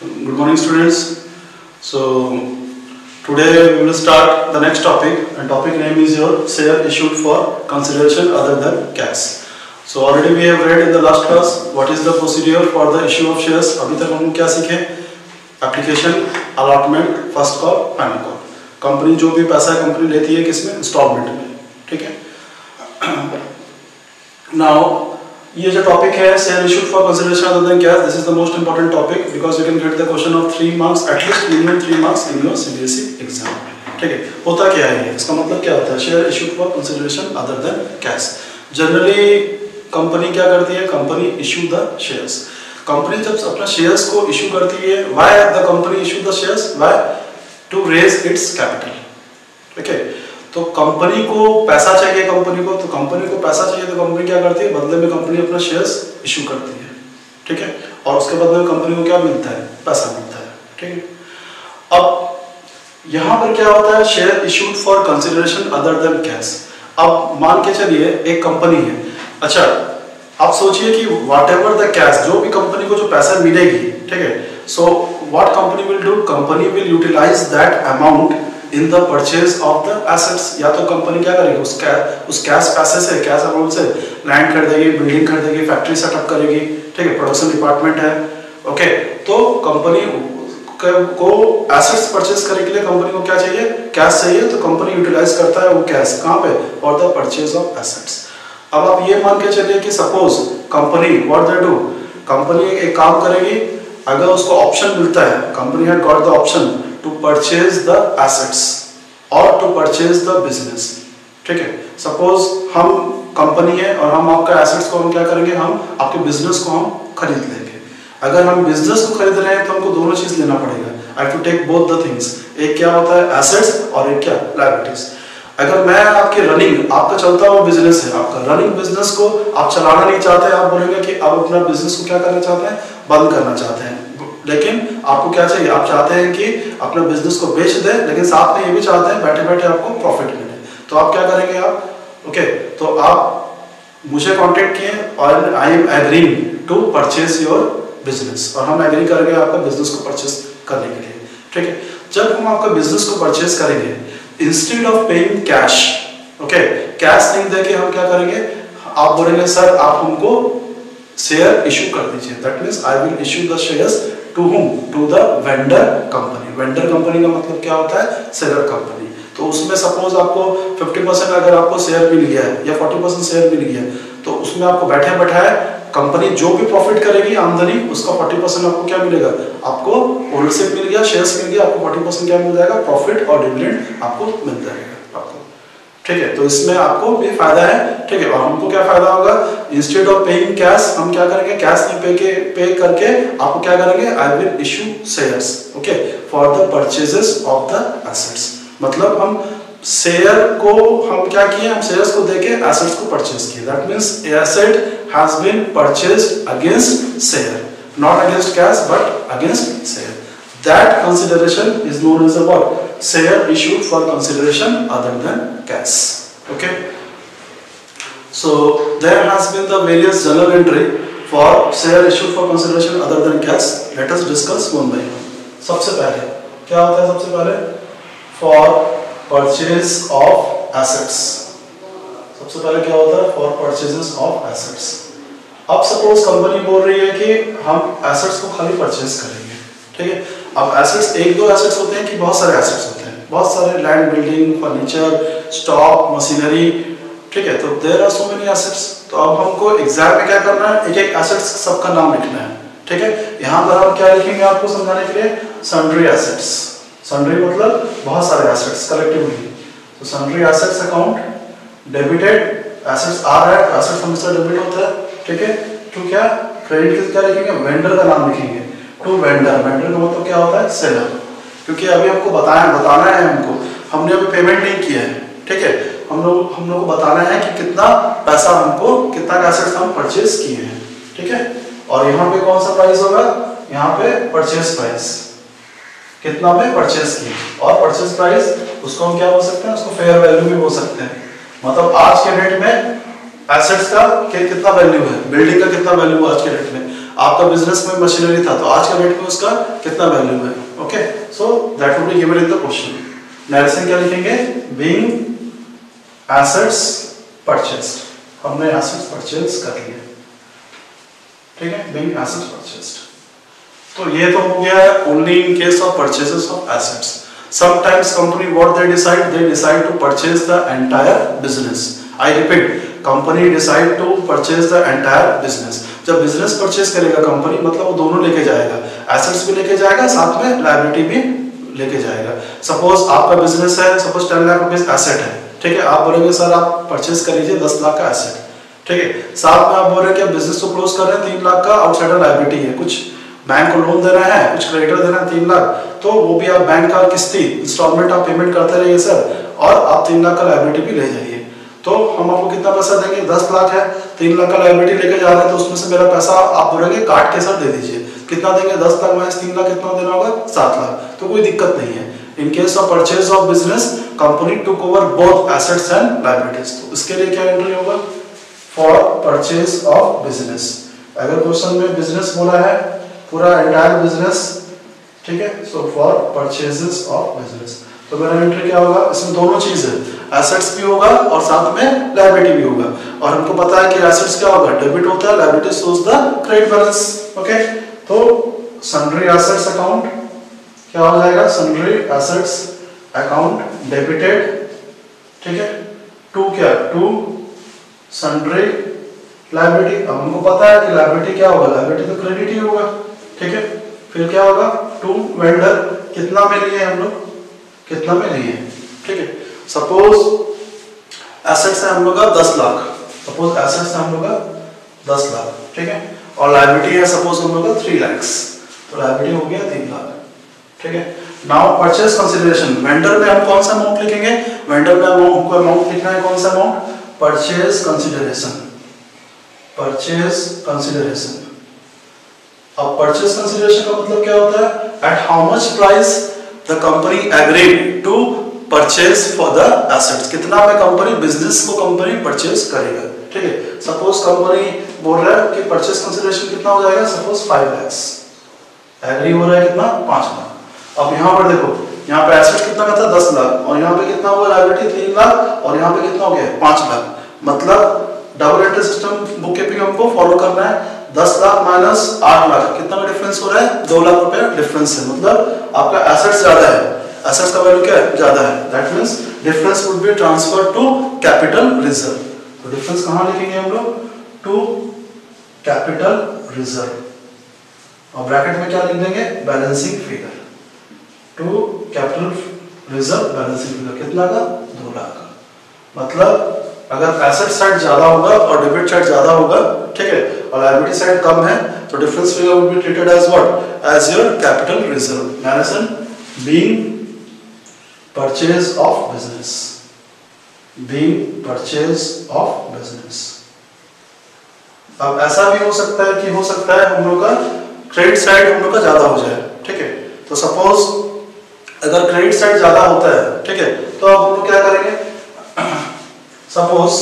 Good morning, students. So today we will start the next topic, and topic name is your share issued for consideration other than cash. So already we have read in the last class what is the procedure for the issue of shares. अभी तक हम क्या सीखे? Application, allotment, first call, final call. Company जो भी पैसा company लेती है किसमें? इंस्टॉलमेंट में, ठीक है? Now ये जो टॉपिक है share issued for consideration other than cash, this is the most important topic because you can get the question of 3 marks, at least minimum 3 marks in your CBSE exam, ठीक है? होता क्या है इसका मतलब क्या होता है? Share issued for consideration other than cash. Generally company क्या करती है? Company issue the shares. Company जब अपना शेयर्स को इशू करती है, why the company issue the shares? Why? To raise its capital, ठीक है? तो कंपनी को पैसा चाहिए, कंपनी को पैसा चाहिए तो कंपनी क्या करती है? बदले में कंपनी अपना शेयर्स इशू करती है, ठीक है? और उसके बदले में कंपनी को क्या मिलता है? पैसा मिलता है, ठीक है? अब यहां पर क्या होता है? Share issued for consideration other than cash. अब मान के चलिए एक कंपनी है, अच्छा आप सोचिए कि व्हाटएवर द कैश, जो भी कंपनी को जो पैसा मिलेगी, ठीक है? So what company will do? Company will utilize that amount in the purchase of the assets. या तो कंपनी क्या करेगी? उस कैश पैसे से, कैश अमाउंट से लैंड खरीदेगी, बिल्डिंग खरीदेगी, फैक्ट्री सेटअप करेगी, ठीक है? प्रोडक्शन डिपार्टमेंट है, ओके? तो कंपनी को एसेट्स परचेज करने के लिए कंपनी को क्या चाहिए? कैश चाहिए, तो कंपनी यूटिलाइज करता है वो कैश कहाँ पे? For the purchase of assets. अब आप ये मान के चलिए कि suppose company what they do, company एक काम करेगी, अगर उसको ऑप्शन मिलता है, company had got the option to purchase the assets or to purchase the business, ठीक है? सपोज हम कंपनी है और हम आपका एसेट्स को हम क्या करेंगे? हम आपके बिजनेस को हम खरीद लेंगे। अगर हम बिजनेस को खरीद रहे हैं तो हमको दोनों चीज लेना पड़ेगा। I to take both the things. एक क्या होता है? एसेट्स, और एक क्या? लायबिलिटीज। अगर मैं आपकी रनिंग, आपका चलता हुआ बिजनेस है, आपका रनिंग बिजनेस को आप चलाना नहीं चाहते, आप बोलेंगे कि आप अपना बिजनेस को क्या करना चाहते हैं? बंद करना चाहते हैं। लेकिन आपको क्या चाहिए? आप चाहते हैं कि अपना बिजनेस को बेच दें, लेकिन साथ में ये भी चाहते हैं बैठे बैठे आपको प्रॉफिट मिले। तो आप क्या करेंगे? आप ओके, तो आप मुझे कांटेक्ट किए और I am agreeing to purchase your business, और हम एग्री करेंगे आपका बिजनेस को परचेज करने के लिए, ठीक है? जब हम आपका बिजनेस को परचेज करेंगे, instead of paying cash, okay, cash नहीं देके हम क्या करेंगे? आप बोलेंगे सर आप हमको शेयर इशू कर दीजिए। That means I will issue the shares to whom? To the vendor company. Vendor company का मतलब क्या होता है? Seller company. तो उसमें सपोज आपको 50% अगर आपको शेयर मिल गया है या 40% शेयर मिल गया, तो उसमें आपको बैठे बैठाए कंपनी जो भी प्रॉफिट करेगी, आमदनी, उसका 40% आपको क्या मिलेगा? आपको ओनरशिप मिल गया, शेयर्स मिल गया, आपको 40% क्या मिल जाएगा? प्रॉफिट और डिविडेंड आपको मिल जाएगा आपको, ठीक है? तो इसमें आपको भी फायदा है, ठीक है? और हमको क्या फायदा होगा? इंस्टेड ऑफ पेइंग कैश, हम क्या करेंगे? कैश नहीं पे करके आपको क्या करेंगे? आई will issue shares, okay, for the purchases of the assets. मतलब हम शेयर को हम क्या किए? हम शेयर्स को देके एसेट्स को परचेज किए। That means asset has been purchased against share, not against cash but against share. That consideration is known as a what? Share issued for consideration other than cash. Okay. So there has been the various journal entry for share issued for consideration other than cash. Let us discuss one by one. सबसे पहले क्या होता है? सबसे पहले for purchase of assets. सबसे पहले क्या होता है? For purchases of assets. अब सपोज कंपनी बोल रही है कि हम एसेट्स को खाली परचेज करेंगे, ठीक है? अब एसेट्स एक दो एसेट्स होते हैं कि बहुत सारे एसेट्स होते हैं? बहुत सारे, land, building, furniture, stock, machinery, ठीक है? तो there are so many assets. तो अब हमको एग्जाम में क्या करना है? एक एक एसेट्स सबका नाम लिखना है, ठीक है? यहाँ पर हम क्या लिखेंगे आपको समझाने के लिए? Sundry assets. सन्ड्री मतलब बहुत सारे एसेट्स कलेक्टिवली। तो sundry assets account debited, assets आ रहा है, एसेट्स हमेशा डेबिट होता है, ठीक है? टू क्या? क्रेडिट क्या लिखेंगे? वेंडर का नाम लिखेंगे। टू वेंडर, वेंडर का मतलब क्या होता है? सेलर। क्योंकि अभी हमको बताना है, हमने अभी पेमेंट नहीं किया है, ठीक है? हम लोग को बताना है कि कितना पैसा हमको, कितना एसेट्स हम परचेज किए हैं, ठीक है? और यहाँ पे कौन सा प्राइस होगा? यहाँ पे परचेज प्राइस, कितना पे परचेज किए, और परचेज प्राइस उसको हम क्या बोल सकते हैं? उसको फेयर वैल्यू भी बोल सकते हैं। मतलब आज के डेट में एसेट्स का कितना वैल्यू है, बिल्डिंग का कितना वैल्यू है आज के डेट में। आपका बिजनेस में मशीनरी था तो आज का डेट में उसका कितना वैल्यू है। Okay, so that would be given in the question. Narration क्या लिखेंगे, बीइंग एसेट्स परचेस्ड, हमने एसेट्स परचेज कर लिए, ठीक है, बीइंग एसेट्स परचेस्ड। तो ये तो हो गया only in case of purchases of assets. Sometimes company what they decide to purchase the entire business. I repeat, company decide to purchase the entire business. जब बिजनेस परचेज करेगा company मतलब वो दोनों लेके जाएगा, एसेट्स भी लेके जाएगा साथ में लायबिलिटी भी लेके जाएगा। सपोज आपका बिजनेस है, सपोज 10 लाख रुपीज एसेट है, ठीक है, आप बोलेंगे सर आप परचेज कर लीजिए 10 लाख का एसेट, ठीक है, साथ में आप बोल रहे हैं कि आप बिजनेस को क्लोज कर रहे हैं 3 लाख का आउटसाइडर लायबिलिटी है, कुछ बैंक को लोन देना है, कुछ क्रेडिटर देना है 3 लाख, तो वो भी आप बैंक का किस्ती इंस्टॉलमेंट आप पेमेंट करते रहिए सर, और आप 3 लाख का लायबिलिटी भी ले जाइए। तो हम आपको कितना पैसा देंगे, 10 लाख है, 3 लाख का लायबिलिटी लेके जा रहे हैं, तो उसमें से मेरा पैसा आप बोलेंगे काट के सर दे दीजिए, कितना देंगे, 10 लाख माइनस 3 लाख कितना देना होगा, 7 लाख, तो कोई दिक्कत नहीं है। इन case of purchase of business company took over both assets and liabilities, तो इसके लिए क्या एंट्री होगा, फॉर परचेज ऑफ बिजनेस। अगर क्वेश्चन में बिजनेस बोला है पूरा एंटायर बिजनेस, ठीक है, so for purchases of business, तो मेरा एंट्री क्या होगा, इसमें दोनों चीज है, एसेट्स भी होगा और साथ में लायबिलिटी भी होगा, और हमको पता है कि एसेट्स क्या होगा, डेबिट होता है, liability shows the credit balance. Okay, तो सन्ड्री एसेट्स अकाउंट क्या हो जाएगा, सन्ड्री एसेट्स अकाउंट डेबिटेड, ठीक है, टू क्या, टू सन्ड्री लायबिलिटी। अब हमको पता है कि लायबिलिटी क्या होगा, लायबिलिटी तो क्रेडिट ही होगा, ठीक है, फिर क्या होगा, टू वेंडर, कितना में लिए हम लोग, कितना में लिए, ठीक है, सपोज एसेट्स है हम लोग का 10 लाख, सपोज एसेट्स है हम लोग का 10 लाख, ठीक है, और लायबिलिटी है सपोज हम लोग का 3 लाख, तो लायबिलिटी हो गया 3 लाख, ठीक है। नाउ परचेज कंसीडरेशन, वेंडर में हम कौन सा अमाउंट लिखेंगे, वेंडर में हमको अमाउंट लिखना है कौन सा amount, purchase consideration, purchase consideration. अब परचेज कंसीडरेशन का मतलब क्या होता है, at how much price the company agreed to purchase for the assets, कितना में कंपनी बिजनेस को कंपनी परचेज करेगा, ठीक है। सपोज कंपनी बोल रहा है कि परचेज कंसीडरेशन कितना हो जाएगा, सपोज 5 लाख, एग्री हो रहा है कितना, 5 लाख। अब यहाँ पर देखो, यहाँ पे एसेट कितना का था, 10 लाख, और यहाँ पे कितना हुआ, लायबिलिटी 3 लाख, और यहाँ पे कितना हो गया, 5 लाख, मतलब double entry system book keeping हमको फॉलो करना है। 10 लाख माइनस 8 लाख कितना का डिफरेंस हो रहा है, 2 लाख रुपए डिफरेंस है, मतलब आपका एसेट्स ज्यादा है, एसेट्स का वैल्यू क्या है, ज्यादा है, that means difference would be transfer to capital reserve. तो डिफरेंस कहां लिखेंगे हम लोग, टू कैपिटल रिजर्व, और ब्रैकेट में क्या लिख देंगे, balancing figure, to capital reserve balancing figure, कितना का, 2 लाख का। मतलब अगर एसेट साइड ज्यादा होगा और डेबिट साइड ज्यादा होगा, ठीक है, और लायबिलिटी साइड कम है, तो difference figure would be treated as what, as your capital reserve. Narration, being purchase of business, being purchase of business. अब ऐसा भी हो सकता है कि हो सकता है हम लोग का क्रेडिट साइड हम लोग का ज्यादा हो जाए, ठीक है, तो सपोज अगर क्रेडिट साइड ज्यादा होता है, ठीक है, तो अब हम लोग क्या करेंगे, सपोज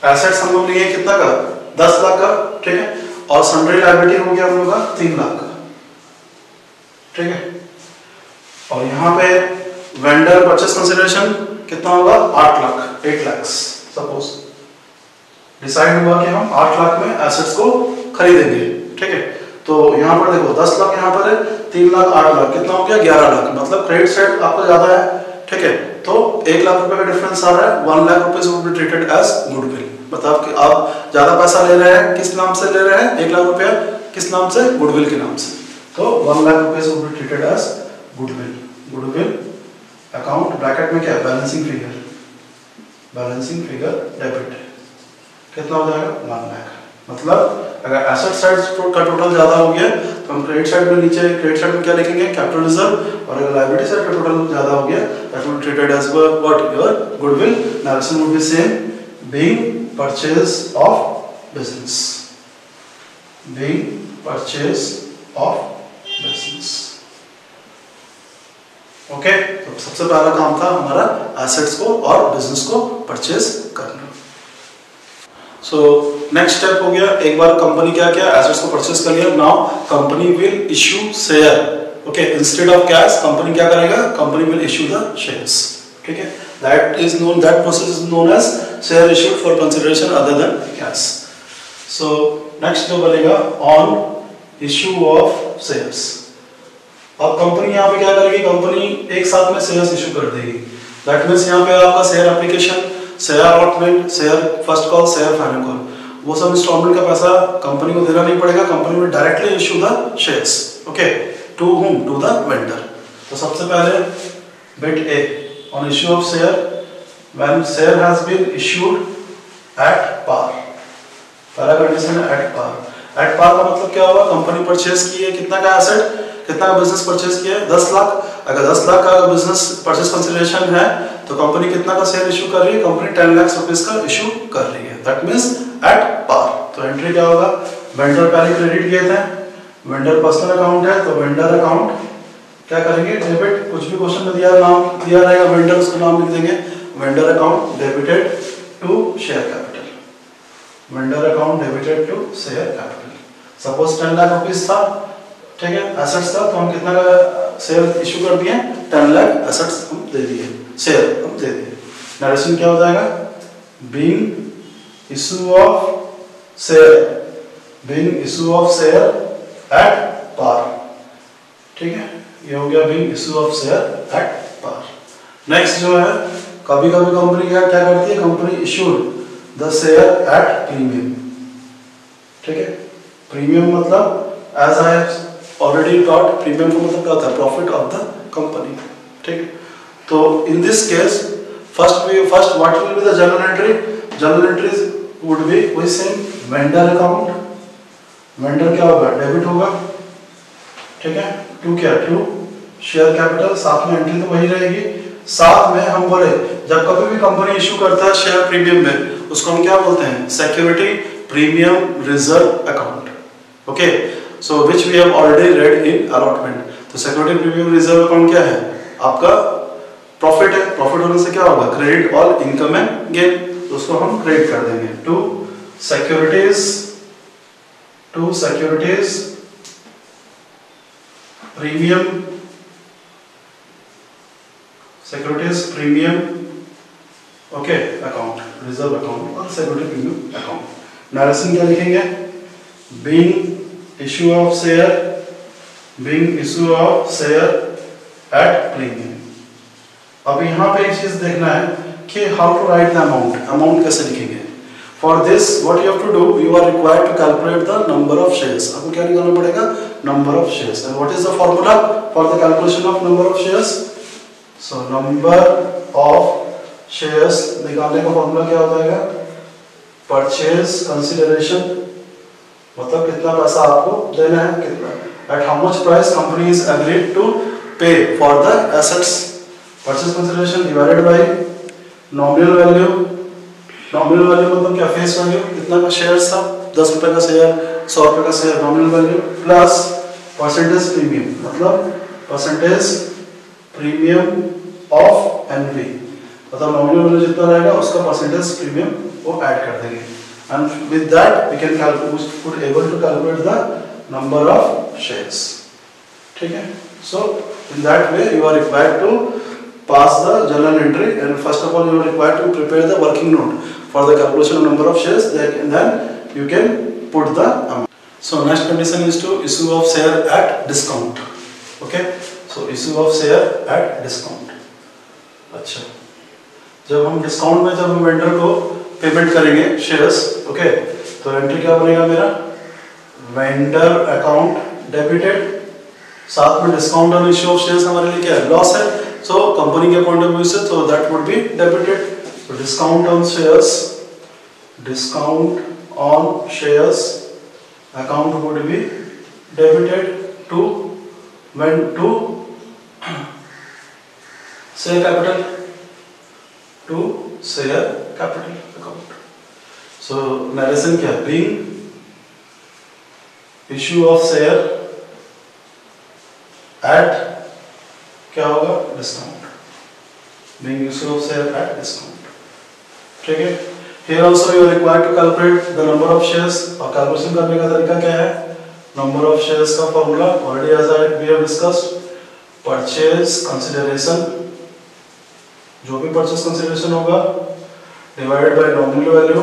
एसेट्स हम लोग लिए कितना का, 10 लाख का, ठीक है, और सन्ड्री लायबिलिटी हो गया हम लोग का 3 लाख का, ठीक है, और यहाँ पे वेंडर परचेस कंसीडरेशन कितना होगा, 8 लाख, 8 लाख, सपोज डिसाइड हुआ कि हम 8 लाख में एसेट्स को खरीदेंगे, ठीक है, तो यहाँ पर देखो 10 लाख यहाँ पर है, 3 लाख 8 लाख कितना हो गया, 11 लाख, मतलब क्रेडिट साइड आपका ज्यादा है, ठीक है, तो 1 लाख रुपए का डिफरेंस आ रहा है, 1 lakh rupees would be treated as goodwill, मतलब कि आप ज्यादा पैसा ले रहे हैं, किस नाम से ले रहे हैं, 1 लाख रुपया, किस नाम से, गुडविल के नाम से, तो 1 lakh rupees would be treated as goodwill, goodwill account, bracket में क्या है, balancing figure, balancing figure debit, कितना हो जाएगा, 1 लाख। मतलब अगर एसेट साइड का टोटल ज्यादा हो गया तो हम क्रेडिट साइड में नीचे, क्रेडिट साइड में क्या लिखेंगे, कैपिटल रिजर्व, और अगर लायबिलिटी साइड का टोटल ज्यादा हो गया that will be treated as what, your goodwill. Narration would be same, being purchase of business, being purchase of business. Okay, तो सबसे पहला काम था हमारा एसेट्स को और बिजनेस को परचेज करना। सो नेक्स्ट स्टेप हो गया, एक बार कंपनी क्या किया, एसेट्स को परचेस कर लिया, now company will issue share, okay, instead of cash company क्या करेगा, company will issue the shares, ठीक है, that process is known as share issued for consideration other than cash. So next जो बनेगा on issue of shares. अब company यहाँ पे क्या करेगी, कंपनी एक साथ में शेयर्स इश्यू कर देगी, दैट मीन्स यहाँ पे आपका share application, share allotment, share first call, share final call, वो सब इंस्टॉलमेंट का पैसा कंपनी को देना नहीं पड़ेगा, company will directly issue the shares, okay, to whom, to the vendor. तो सबसे पहले बिट ए on issue of share, when share has been issued at par, पहला कंडीशन है एट पार। एट पार का मतलब क्या होगा, कंपनी परचेज की है कितना का एसेट, कितना का बिजनेस परचेज किया है, 10 लाख, अगर 10 लाख का बिजनेस परचेज कंसिडरेशन है तो कंपनी कितना का शेयर इशू कर रही है, कंपनी 10 लाख रुपीस का इशू कर रही है, दैट मींस एट पार। तो एंट्री क्या होगा, वेंडर पहले क्रेडिट किए थे, वेंडर पर्सनल अकाउंट है तो वेंडर अकाउंट क्या करेंगे, डेबिट, कुछ भी क्वेश्चन में दिया नाम दिया रहेगा वेंडर, उसका नाम लिख देंगे, vendor account debited to share capital, vendor account debited to share capital. Suppose 10 lakh rupees था, ठीक है, एसेट्स था, तो हम कितना का शेयर इशू कर दिए, 10 लाख एसेट्स हम दे दिए, शेयर हम दे दिए। नरेशन क्या हो जाएगा, being issue of share, being issue of share at par, ठीक है, ये हो गया being issue of share at par. Next जो है, कभी कभी कंपनी क्या करती है, company issued the share at premium, ठीक है, प्रीमियम मतलब as I have already taught, premium का मतलब क्या होता है, प्रॉफिट ऑफ द कंपनी, ठीक है। तो in this case first what will be the journal entry, journal entries would be वही सेम, वेंडर अकाउंट, वेंडर क्या होगा, डेबिट होगा, ठीक है, टू क्या, टू शेयर कैपिटल, साथ में एंट्री तो वही रहेगी, साथ में हम बोले जब कभी भी कंपनी इशू करता है शेयर प्रीमियम में, उसको हम क्या बोलते हैं, security premium reserve account, okay, so which we have already read in allotment. तो सिक्योरिटी प्रीमियम रिजर्व अकाउंट क्या है, आपका प्रॉफिट है, प्रॉफिट होने से क्या होगा, credit all income and gain, तो उसको हम क्रेडिट कर देंगे to securities premium okay account, reserve account और सिक्योरिटी प्रीमियम अकाउंट। नरेशन क्या लिखेंगे, being issue of share at premium. अब यहाँ पे एक चीज देखना है कि how to write the amount, amount कैसे लिखेंगे। For this what you have to do, you are required to calculate the number of shares. आपको क्या निकालना पड़ेगा, number of shares. And what is the formula for the calculation of number of shares, so number of shares निकालने का formula क्या हो जाएगा, purchase consideration, मतलब कितना पैसा आपको देना है, कितना, at how much price company is agreed to pay for the assets, purchase consideration divided by nominal value, nominal value मतलब क्या, फेस वैल्यू, कितना का शेयर था, 10 रुपए का शेयर, 100 रुपए का share, nominal value plus percentage premium, मतलब परसेंटेज प्रीमियम ऑफ एनवी, मतलब नॉमिनल वैल्यू जितना रहेगा उसका परसेंटेज प्रीमियम वो ऐड कर देंगे, and with that we can calculate able to calculate the number of shares, ठीक है। So in that way you are required to pass the journal entry, and first of all you are required to prepare the working note for the calculation of number of shares, and then you can put the amount. So next condition is to issue of share at discount, okay, so issue of share at discount। अच्छा, जब हम discount में जब हम vendor को payment करेंगे shares, okay, तो entry क्या बनेगा मेरा, वेंडर अकाउंट डेबिटेड, साथ में discount on issue of shares हमारे लिए क्या है, लॉस है, so company के point of view से so that would be debited, so discount on shares account would be debited to when to share capital, to share capital account। so narration क्या, being issue of share at क्या होगा, discount, being issue of share at discount, ठीक है। Here also you are required to calculate the number of shares. और calculation करने का तरीका क्या है? Number of shares का formula already as we have discussed. Purchase consideration, जो भी परचेस कंसिडरेशन होगा divided by nominal value.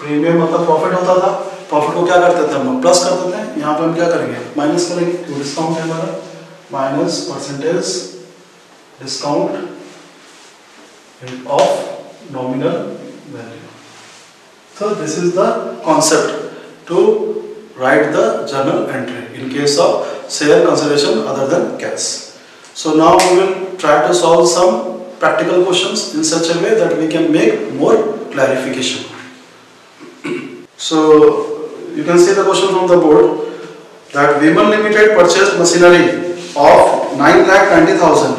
Premium मतलब प्रॉफिट होता था, प्रॉफिट को क्या करते थे हम प्लस कर देते हैं. यहाँ पे हम क्या करेंगे माइनस करेंगे, क्योंकि डिस्काउंट है हमारा. Minus percentage discount of nominal value. So this is the concept to write the journal entry in case of share consideration other than cash. So now we will try to solve some practical questions in such a way that we can make more clarification. So you can see the question from the board that Vimal Limited purchased machinery of 9,90,000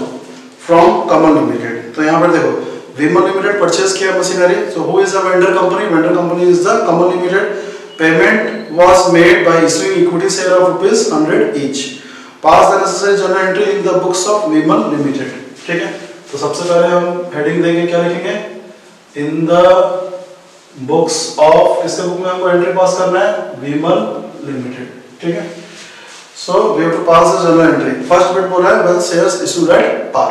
from Kamal Limited. तो यहाँ पर देखो Vimal Limited purchase किया machinery. So who is the vendor company? Vendor company is the Kamal Limited. Payment was made by issuing equity share of ₹100 each. Pass the necessary journal entry in the books of Vimal Limited. ठीक है. तो सबसे पहले हम heading देंगे, क्या लिखेंगे? In the books of, किसके बुक में हमको एंट्री पास करना है? Vimal Limited. ठीक है. So we have to pass the journal entry. First bit बोला है when shares issued at par.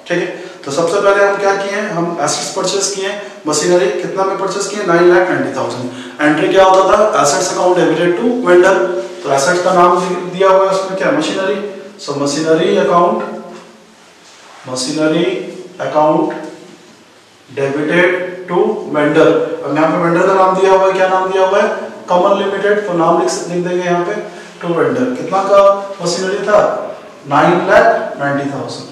ठीक है. तो सबसे पहले हम क्या किए, हम एसेट्स परचेस किए. मशीनरी कितना में परचेस किए? 9,90,000. एंट्री क्या होता था? Assets account debited to vendor. तो एसेट्स का नाम दिया हुआ है उसमें क्या? Machinery. So machinery account debited to vendor. अब यहाँ पे वेंडर का नाम दिया हुआ है, क्या नाम दिया हुआ है? कमल लिमिटेड. तो नाम लिख देंगे यहाँ पे टू वेंडर. कितना का मशीनरी था? 9,90,000.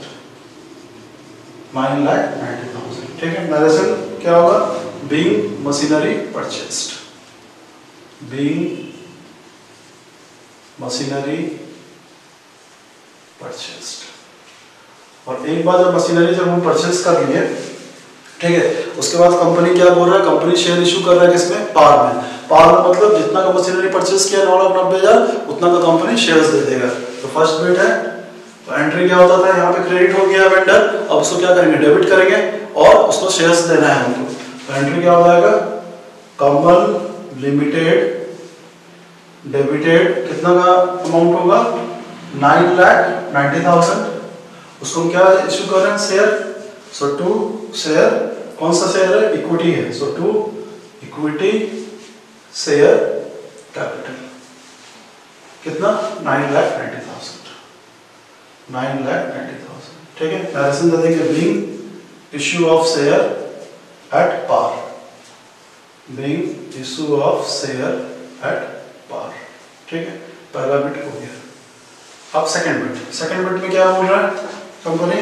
9,90,000. ठीक है. नरेशन क्या होगा? Being machinery purchased. Being machinery purchased. और एक बार जब मशीनरी जब हम परचेस कर लिए, ठीक है, उसके बाद कंपनी क्या बोल रहा है? कंपनी शेयर इशू कर रहा है किसमें? पार में. पार में मतलब जितना का मशीनरी परचेस किया 9,90,000 उतना का कंपनी शेयर्स दे देगा. तो फर्स्ट बिट है. तो एंट्री क्या होता था? यहाँ पे क्रेडिट हो गया वेंडर. अब उसको क्या करेंगे? डेबिट करेंगे और उसको शेयर्स देना है हमको. तो एंट्री क्या हो जाएगा? कमल लिमिटेड डेबिटेड कितना का अमाउंट होगा? 9,90,000. उसको हम क्या इशू कर रहे हैं? शेयर. सो टू शेयर, कौन सा शेयर है? इक्विटी है. So to equity share capital कितना? 9,90,000. 9,90,000. ठीक है. नरेशन दे देंगे being issue of share at par. Being issue of share at par. ठीक है. पहला बिट हो गया. अब सेकंड बिट. सेकंड बिट में क्या बोल रहा है कंपनी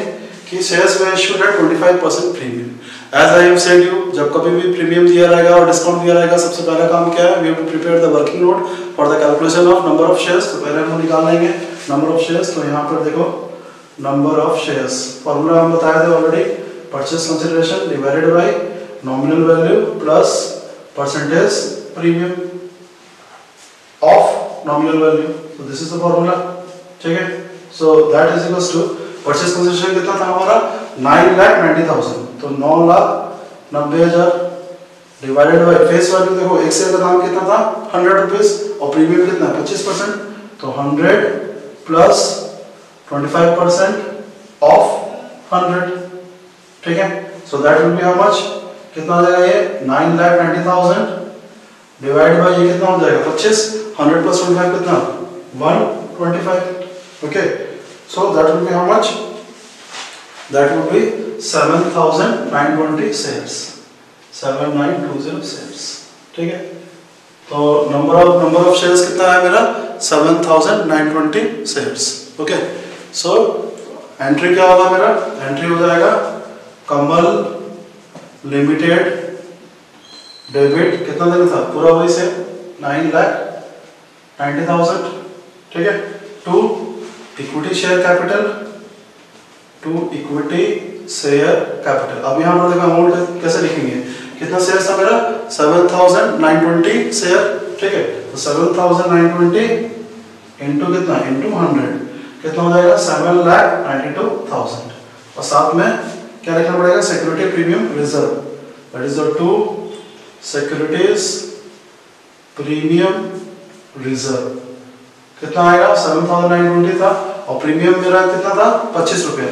कि शेयर्स में इशूड एट 25% premium. As I have said you, जब कभी भी प्रीमियम दिया रहेगा और डिस्काउंट दिया रहेगा, सबसे पहला काम क्या है? We have to prepare the working note for the calculation of number of shares. तो पहले हम निकाल लेंगे नंबर ऑफ शेयर्स. तो यहाँ पर देखो नंबर ऑफ शेयर्स फॉर्मूला हम बताए थे already. Purchase consideration divided by nominal value plus percentage premium of nominal value. तो दिस इज द फॉर्मूला. ठीक है. So that is equals to purchase consideration कितना था हमारा? 9,90,000. तो 9,90,000 डिवाइडेड बाय फेस वैल्यू. देखो एक शेयर का दाम कितना था? 100 रुपीस. और प्रीमियम कितना? 25%. तो 100 प्लस 25% ऑफ 100. ठीक है. So that will B how much? कितना हो जाएगा ये? 9,90,000 डिवाइड बाय ये कितना हो जाएगा? 25. 100 प्लस 25 कितना? 125. Okay. So that will be how much? That will be 7,920 shares. 7,920 shares. ठीक है. तो नंबर ऑफ शेयर्स कितना है मेरा? 7,920 shares. ओके. सो एंट्री क्या होगा मेरा? एंट्री हो जाएगा कमल लिमिटेड डेबिट कितना देना था? पूरा वही से 9,90,000. ठीक है. To equity share capital. To equity share capital. अब यहाँ पर देखो अमाउंट कैसे लिखेंगे? कितना शेयर था मेरा? 7,920 शेयर. ठीक है. तो 7,920 इंटू कितना? इंटू 100 कितना हो जाएगा? 7,92,000. और साथ में क्या लिखना पड़ेगा? Security premium reserve. That is the two securities premium reserve कितना आएगा 7,920 था और प्रीमियम मेरा कितना था 25 रुपये,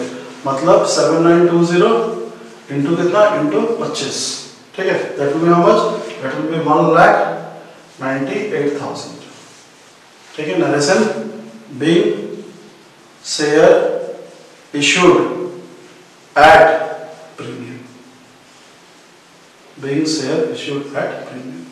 मतलब 7,920 इंटू कितना इंटू 25, ठीक है, that will B how much, that will B 1,98,000, ठीक है। Narration being share issued at premium, being share issued at premium.